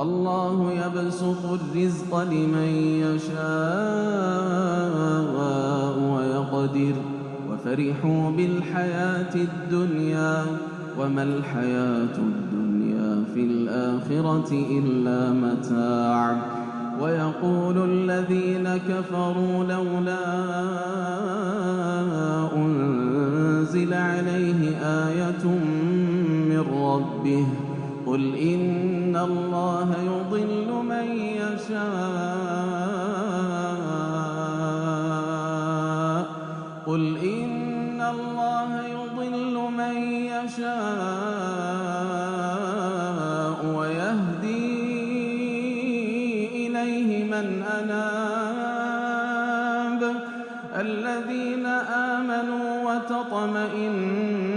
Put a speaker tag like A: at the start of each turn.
A: الله يبسط الرزق لمن يشاء ويقدر وفرحوا بالحياة الدنيا وما الحياة الدنيا في الآخرة إلا متاع ويقول الذين كفروا لولا أنزل عليه آية من ربه قل إن الله يضل من يشاء قل إن الله يضل من يشاء ويهدي إليه من أناب الذين آمنوا وتطمئن